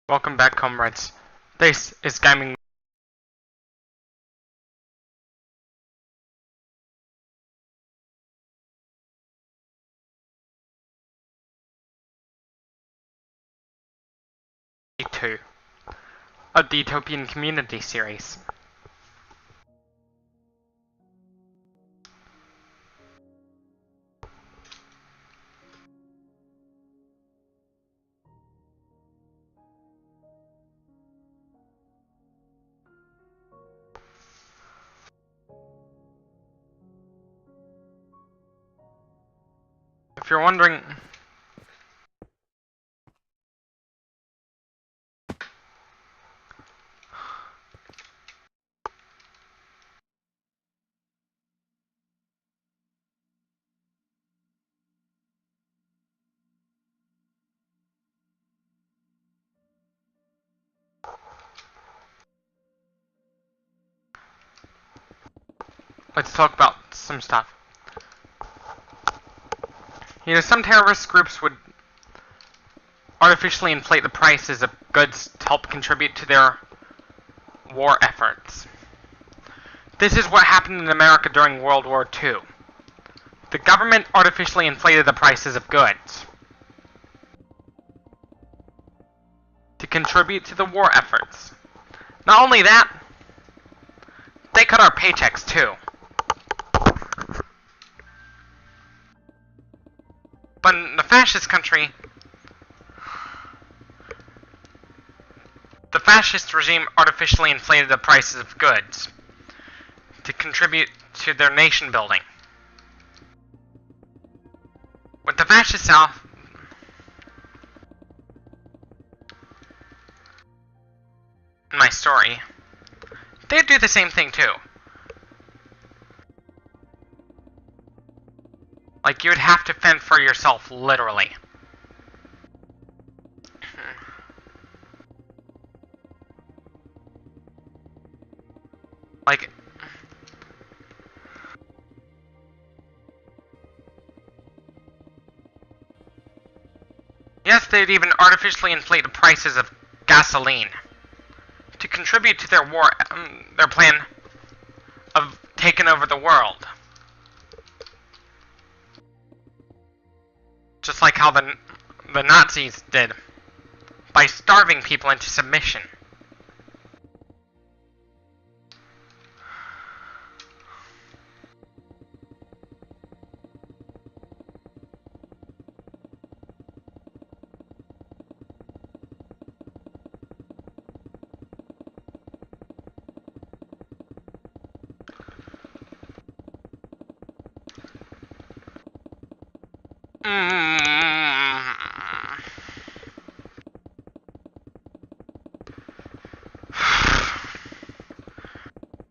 Welcome back, comrades. This is Gaming. S2E62 of the Utopian Community series. If you're wondering, let's talk about some stuff. You know, some terrorist groups would artificially inflate the prices of goods to help contribute to their war efforts. This is what happened in America during World War II. The government artificially inflated the prices of goods to contribute to the war efforts. Not only that, they cut our paychecks too. But in the fascist country, the fascist regime artificially inflated the prices of goods to contribute to their nation building. With the fascist South, in my story, they'd do the same thing too. Like, you would have to fend for yourself, literally. Like, yes, they'd even artificially inflate the prices of gasoline to contribute to their war, their plan of taking over the world. Just like how the Nazis did, by starving people into submission.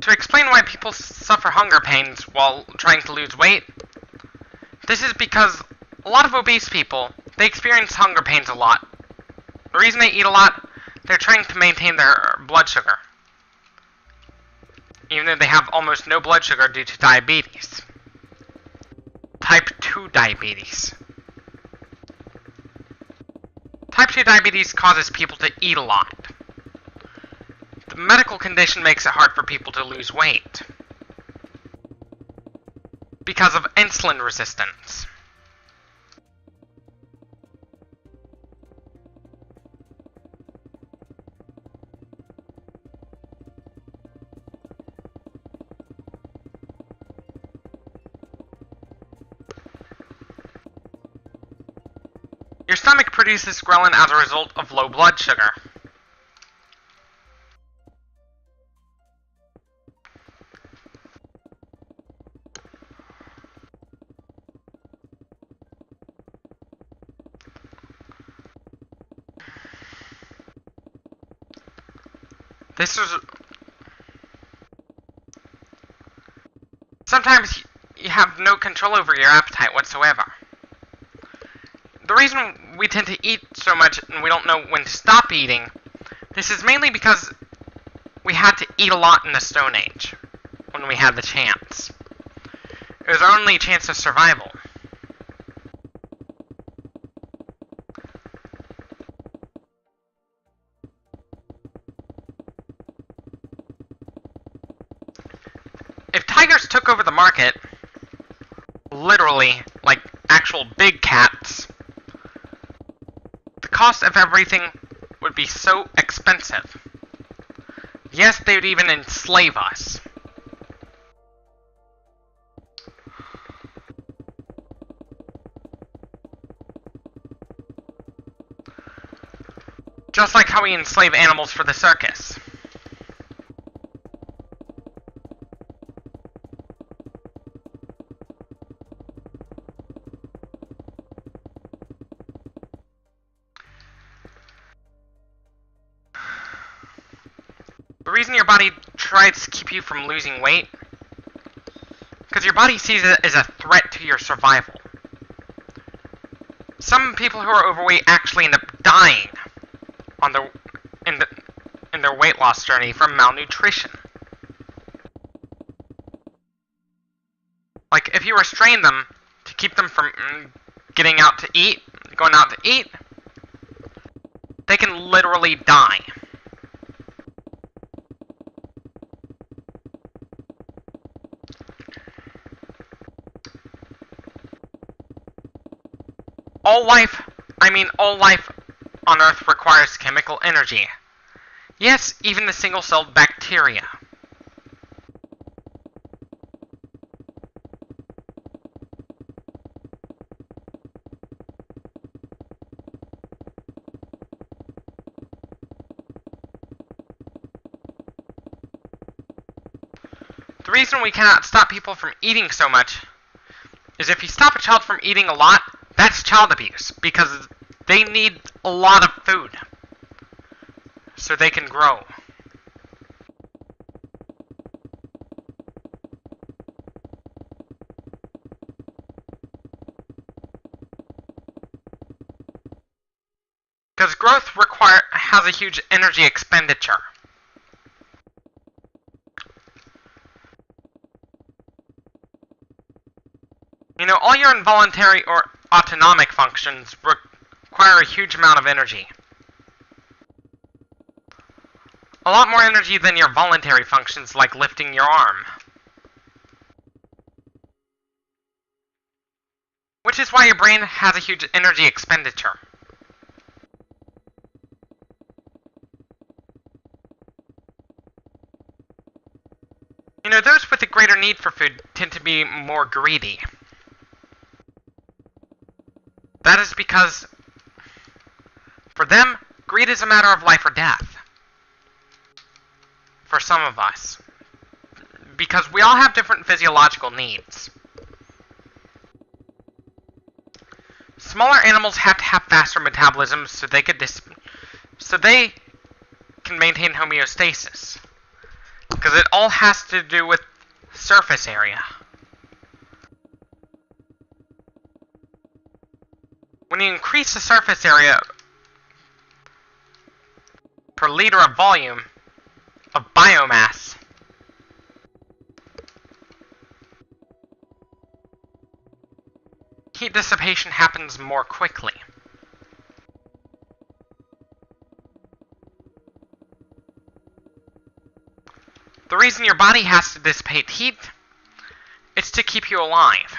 To explain why people suffer hunger pains while trying to lose weight, this is because a lot of obese people, they experience hunger pains a lot. The reason they eat a lot, they're trying to maintain their blood sugar, even though they have almost no blood sugar due to diabetes. Type 2 diabetes. Type 2 diabetes causes people to eat a lot. The medical condition makes it hard for people to lose weight because of insulin resistance. Your stomach produces ghrelin as a result of low blood sugar. Sometimes you have no control over your appetite whatsoever. The reason we tend to eat so much and we don't know when to stop eating, this is mainly because we had to eat a lot in the Stone Age, when we had the chance. It was our only chance of survival. tigers took over the market, literally, like actual big cats, the cost of everything would be so expensive. Yes, they would even enslave us. Just like how we enslave animals for the circus. The reason your body tries to keep you from losing weight, because your body sees it as a threat to your survival. Some people who are overweight actually end up dying on in their weight loss journey from malnutrition. Like, if you restrain them to keep them from going out to eat, they can literally die. All life on Earth requires chemical energy. Yes, even the single-celled bacteria. The reason we cannot stop people from eating so much is if you stop a child from eating a lot, that's child abuse, because they need a lot of food so they can grow. Because growth has a huge energy expenditure. You know, all your involuntary or autonomic functions require a huge amount of energy. A lot more energy than your voluntary functions, like lifting your arm. Which is why your brain has a huge energy expenditure. You know, those with a greater need for food tend to be more greedy. That is because, for them, greed is a matter of life or death. For some of us. Because we all have different physiological needs. Smaller animals have to have faster metabolisms so they can maintain homeostasis. Because it all has to do with surface area. When you increase the surface area per liter of volume of biomass, heat dissipation happens more quickly. The reason your body has to dissipate heat is to keep you alive.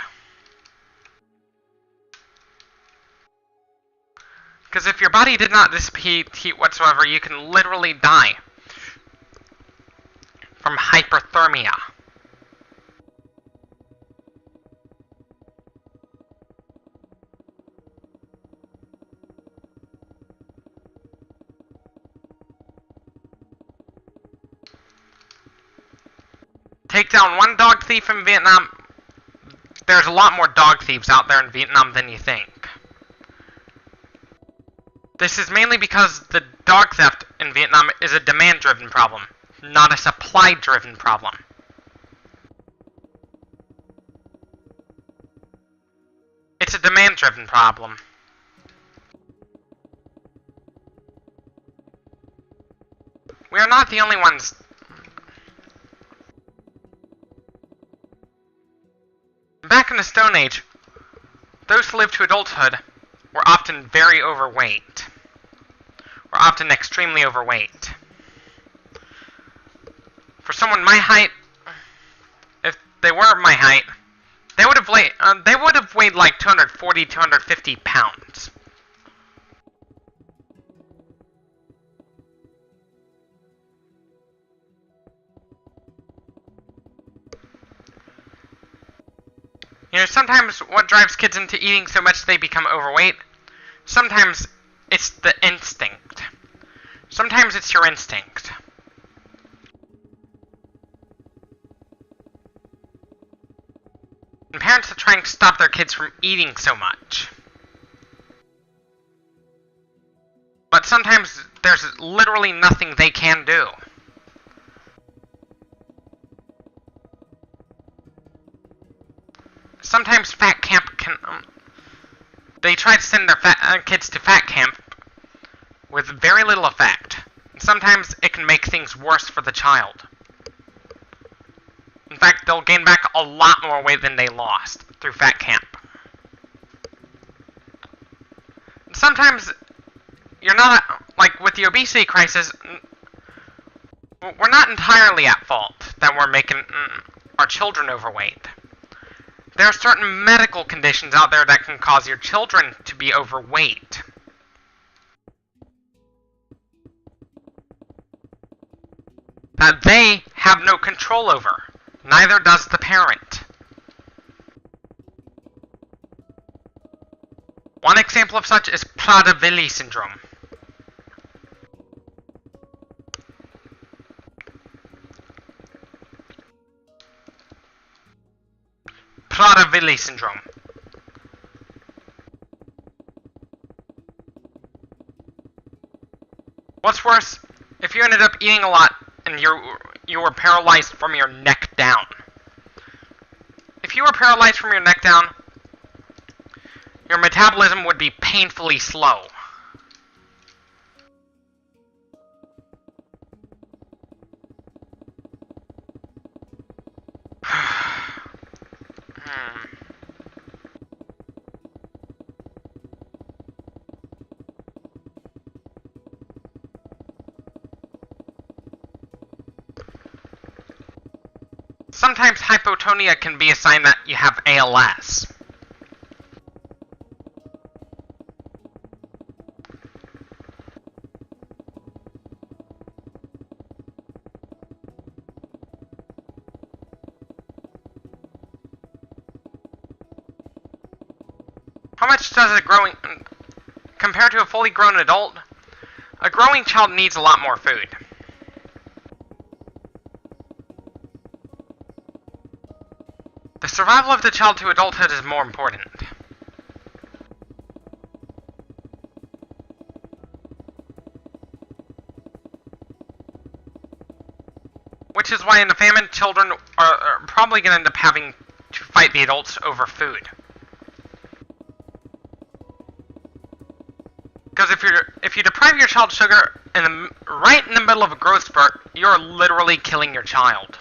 Because if your body did not dissipate heat whatsoever, you can literally die from hyperthermia. Take down one dog thief in Vietnam. There's a lot more dog thieves out there in Vietnam than you think. This is mainly because the dog theft in Vietnam is a demand-driven problem, not a supply-driven problem. It's a demand-driven problem. We are not the only ones. Back in the Stone Age, those who lived to adulthood were often very overweight. Were often extremely overweight. For someone my height, if they were my height, they would have weighed like 240, 250 pounds. You know, sometimes what drives kids into eating so much they become overweight, sometimes it's the instinct. Sometimes it's your instinct. And parents are trying to stop their kids from eating so much. But sometimes there's literally nothing they can do. Sometimes fat camp can... they try to send their kids to fat camp with very little effect. And sometimes it can make things worse for the child. In fact, they'll gain back a lot more weight than they lost through fat camp. And sometimes you're not... like, with the obesity crisis, we're not entirely at fault that we're making our children overweight. There are certain medical conditions out there that can cause your children to be overweight. That they have no control over. Neither does the parent. One example of such is Prader-Willi syndrome. Prader-Willi syndrome. What's worse, if you ended up eating a lot and you were paralyzed from your neck down. If you were paralyzed from your neck down, your metabolism would be painfully slow. Sometimes hypotonia can be a sign that you have ALS. How much does compared to a fully grown adult, a growing child needs a lot more food. The survival of the child to adulthood is more important. Which is why in a famine, children are probably going to end up having to fight the adults over food. Because if you deprive your child sugar right in the middle of a growth spurt, you're literally killing your child.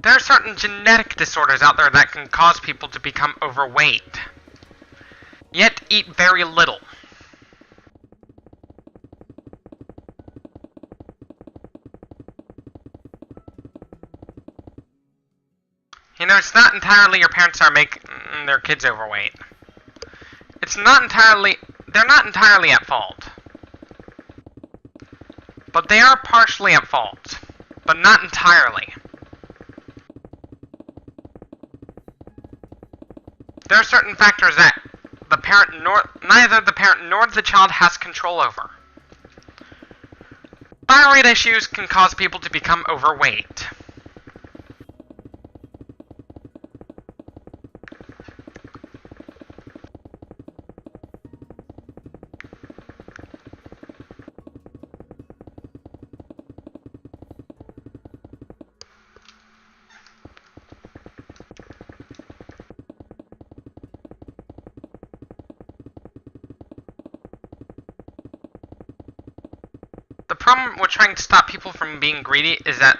There are certain genetic disorders out there that can cause people to become overweight, yet eat very little. You know, it's not entirely your parents are making their kids overweight. They're not entirely at fault. But they are partially at fault, but not entirely. There are certain factors that neither the parent nor the child has control over. Thyroid issues can cause people to become overweight. The problem with trying to stop people from being greedy is that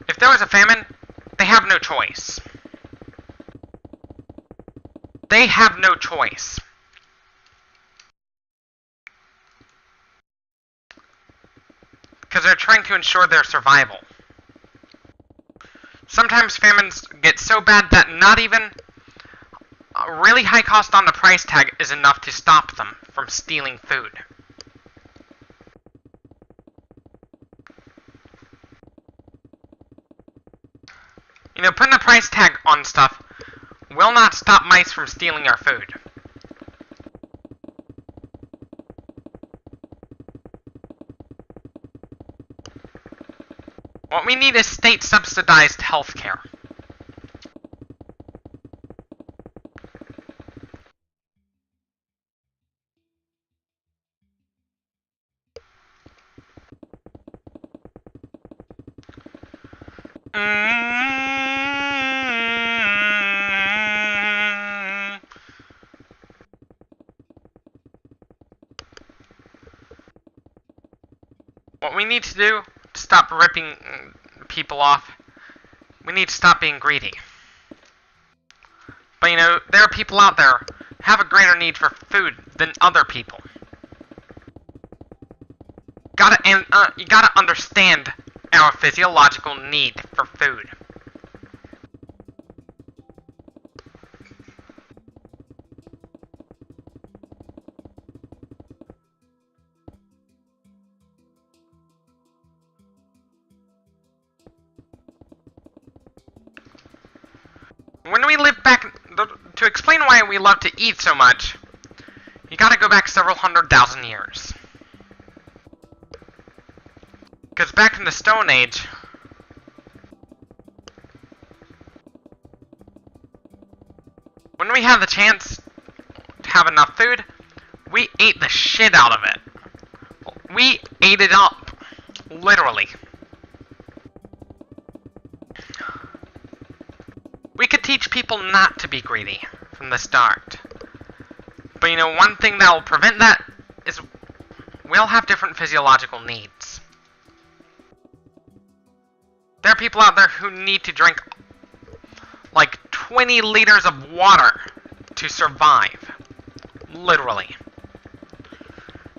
if there was a famine, they have no choice. They have no choice. Because they're trying to ensure their survival. Sometimes famines get so bad that not even a really high cost on the price tag is enough to stop them from stealing food. You know, putting a price tag on stuff will not stop mice from stealing our food. What we need is state-subsidized healthcare. What we need to do to stop ripping people off, we need to stop being greedy. But you know, there are people out there who have a greater need for food than other people. You gotta understand our physiological need for food. When we live back, to explain why we love to eat so much, you gotta go back several 100,000 years. Because back in the Stone Age, when we had the chance to have enough food, we ate the shit out of it. We ate it up, literally. We could teach people not to be greedy from the start. But you know, one thing that will prevent that is we all have different physiological needs. There are people out there who need to drink like 20 liters of water to survive. Literally.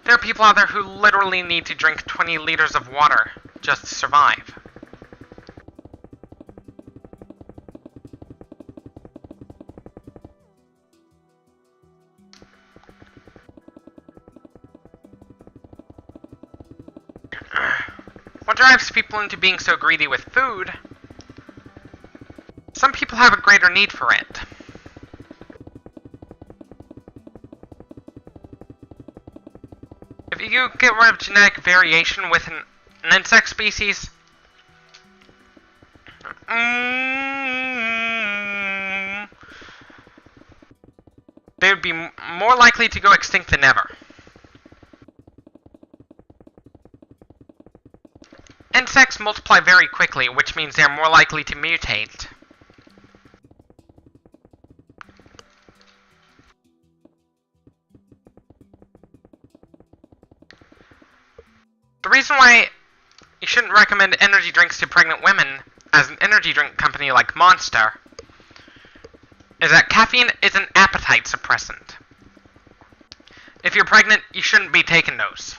There are people out there who literally need to drink 20 liters of water just to survive. What drives people into being so greedy with food? Some people have a greater need for it. If you get rid of genetic variation within an insect species, they would be more likely to go extinct than ever. Insects multiply very quickly, which means they're more likely to mutate. The reason why you shouldn't recommend energy drinks to pregnant women as an energy drink company like Monster is that caffeine is an appetite suppressant. If you're pregnant, you shouldn't be taking those.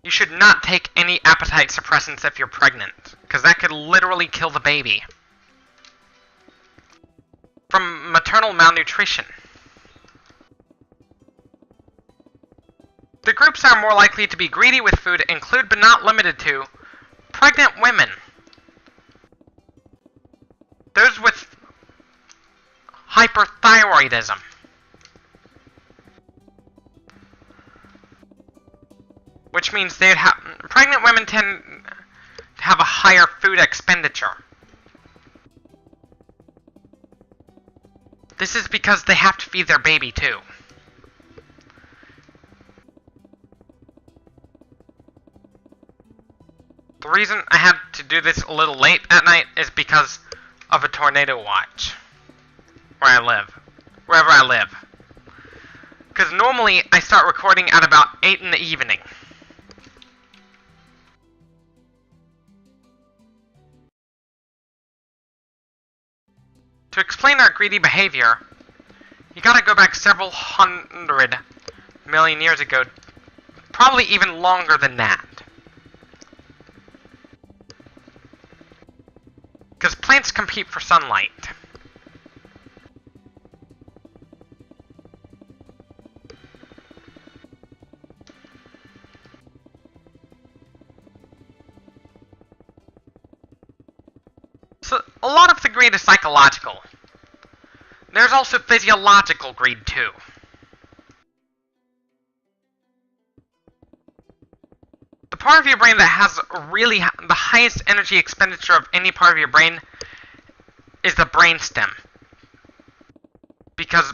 You should not take any appetite suppressants if you're pregnant, because that could literally kill the baby. From maternal malnutrition. The groups that are more likely to be greedy with food include, but not limited to, pregnant women. Those with hyperthyroidism. Which means pregnant women tend to have a higher food expenditure. This is because they have to feed their baby too. The reason I had to do this a little late at night is because of a tornado watch wherever I live. Because normally I start recording at about 8 in the evening. To explain our greedy behavior, you gotta go back several 100 million years ago, probably even longer than that. Because plants compete for sunlight. So, a lot of the greed is psychological. There's also physiological greed, too. The part of your brain that has really the highest energy expenditure of any part of your brain is the brainstem. Because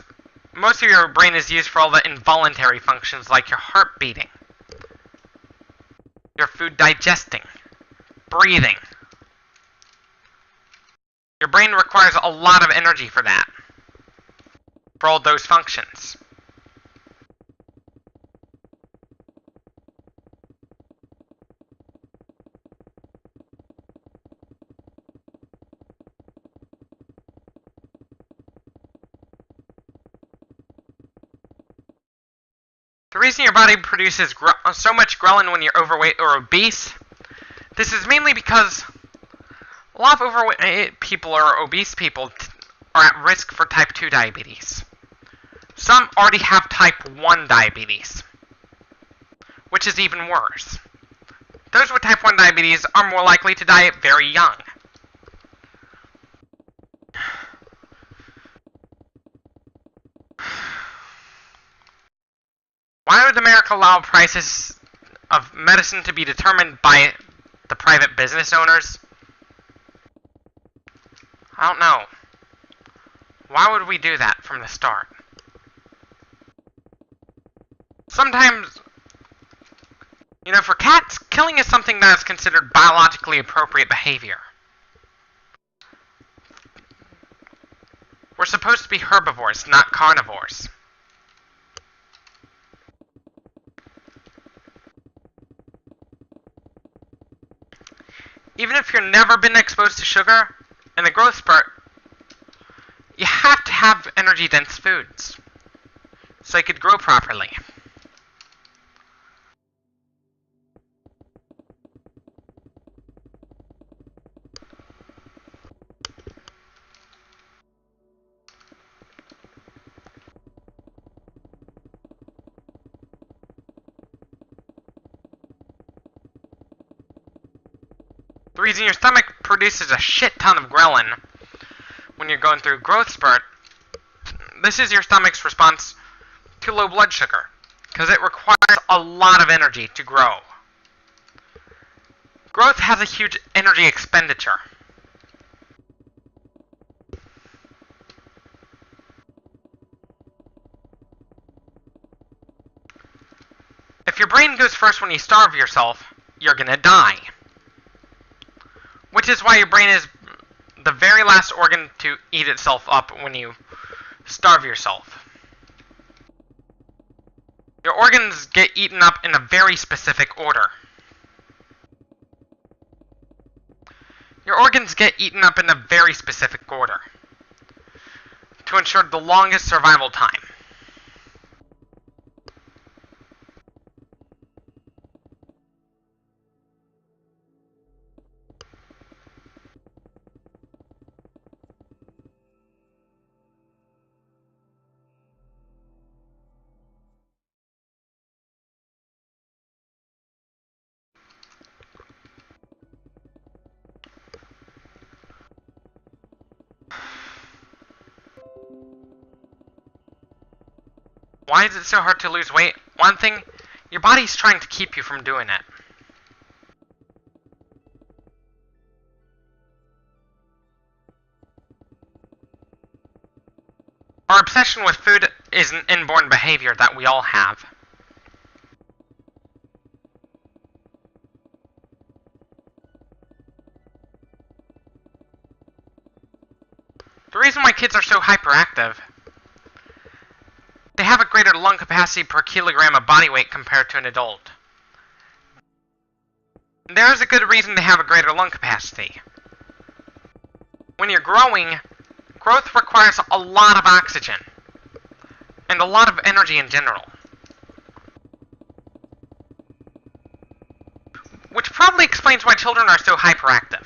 most of your brain is used for all the involuntary functions like your heart beating, your food digesting, breathing. Your brain requires a lot of energy for that, for all those functions. The reason your body produces so much ghrelin when you're overweight or obese, this is mainly because a lot of overweight people or obese people are at risk for type 2 diabetes. Some already have type 1 diabetes, which is even worse. Those with type 1 diabetes are more likely to die very young. Why would America allow prices of medicine to be determined by the private business owners? I don't know. Why would we do that from the start? Sometimes, you know, for cats, killing is something that is considered biologically appropriate behavior. We're supposed to be herbivores, not carnivores. Even if you've never been exposed to sugar, in a growth spurt, you have to have energy-dense foods so you could grow properly. The reason your stomach produces a shit ton of ghrelin when you're going through growth spurt, this is your stomach's response to low blood sugar, because it requires a lot of energy to grow. Growth has a huge energy expenditure. If your brain goes first when you starve yourself, you're gonna die. Which is why your brain is the very last organ to eat itself up when you starve yourself. Your organs get eaten up in a very specific order. Your organs get eaten up in a very specific order to ensure the longest survival time. Why is it so hard to lose weight? One thing, your body's trying to keep you from doing it. Our obsession with food is an inborn behavior that we all have. The reason why kids are so hyperactive, they have a greater lung capacity per kilogram of body weight compared to an adult. There is a good reason to have a greater lung capacity. When you're growing, growth requires a lot of oxygen, and a lot of energy in general. Which probably explains why children are so hyperactive.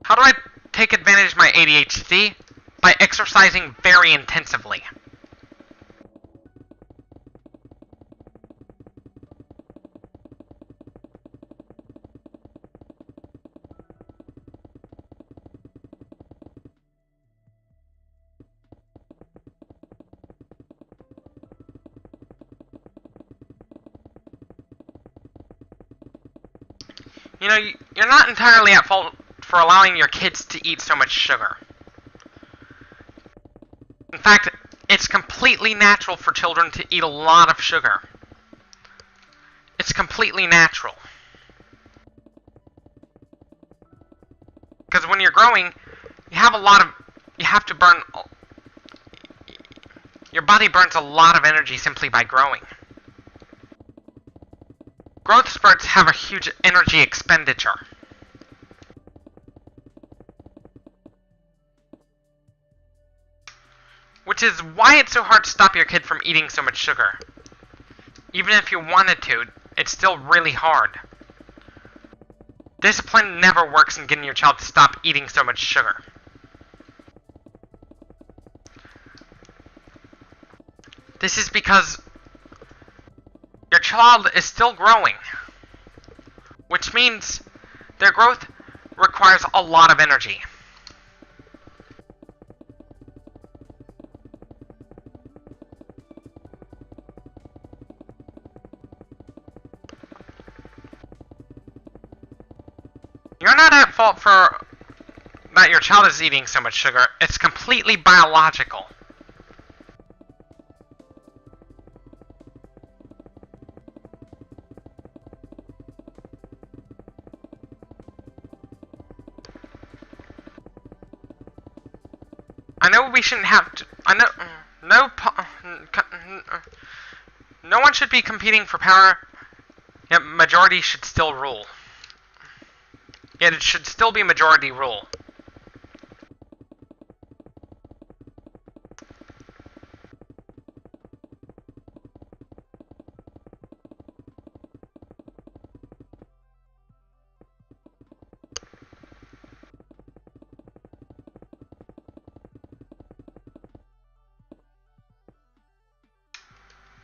How do I take advantage of my ADHD? By exercising very intensively. You know, you're not entirely at fault for allowing your kids to eat so much sugar. In fact, it's completely natural for children to eat a lot of sugar. It's completely natural. Because when you're growing, you have to burn, your body burns a lot of energy simply by growing. Growth spurts have a huge energy expenditure. Which is why it's so hard to stop your kid from eating so much sugar. Even if you wanted to, it's still really hard. Discipline never works in getting your child to stop eating so much sugar. This is because your child is still growing, which means their growth requires a lot of energy. You're not at fault for that your child is eating so much sugar. It's completely biological. I know we shouldn't have to. I know no one should be competing for power. Yet majority should still rule. Yet it should still be majority rule.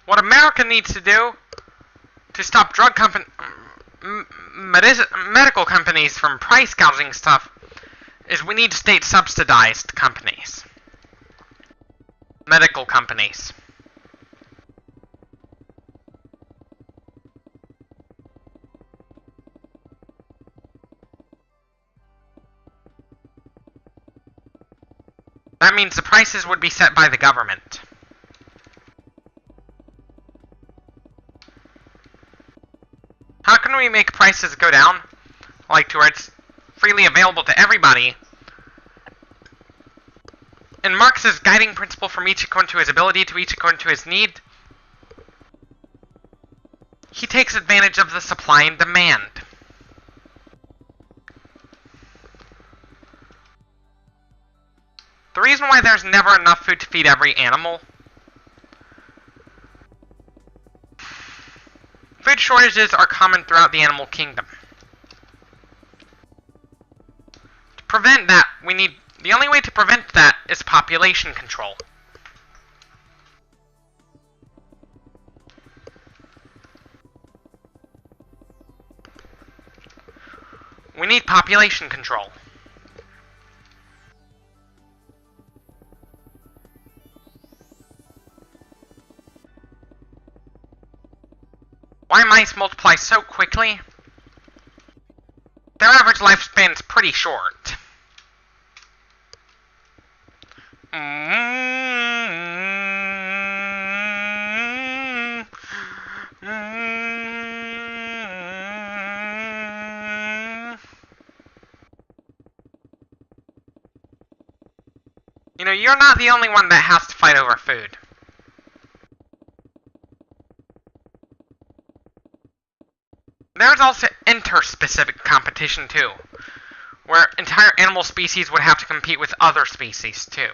What America needs to do to stop medical companies from price gouging stuff is we need state subsidized companies. Medical companies. That means the prices would be set by the government. How can we make prices go down? Like to where it's freely available to everybody. In Marx's guiding principle from each according to his ability to each according to his need, he takes advantage of the supply and demand. The reason why there's never enough food to feed every animal. Food shortages are common throughout the animal kingdom. To prevent that, the only way to prevent that is population control. We need population control. Why mice multiply so quickly? Their average lifespan is pretty short. You know, you're not the only one that has to fight over food. There's also interspecific competition too, where entire animal species would have to compete with other species too.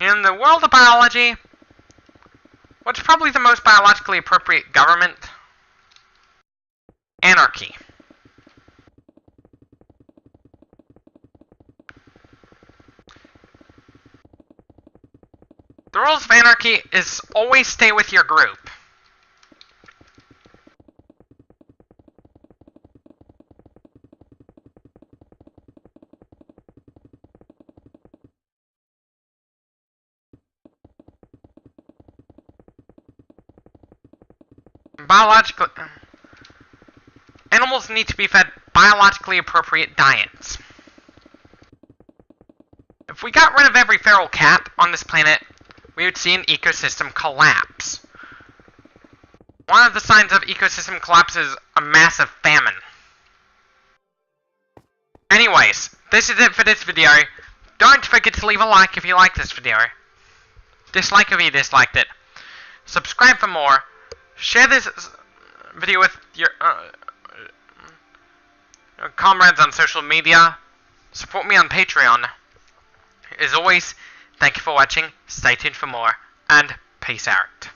In the world of biology, what's probably the most biologically appropriate government? Anarchy. The rules of anarchy is always stay with your group. Animals need to be fed biologically appropriate diets. If we got rid of every feral cat on this planet, we would see an ecosystem collapse. One of the signs of ecosystem collapse is a massive famine. Anyways, this is it for this video. Don't forget to leave a like if you like this video. Dislike if you disliked it. Subscribe for more. Share this video with your comrades on social media. Support me on Patreon. As always, thank you for watching, stay tuned for more, and peace out.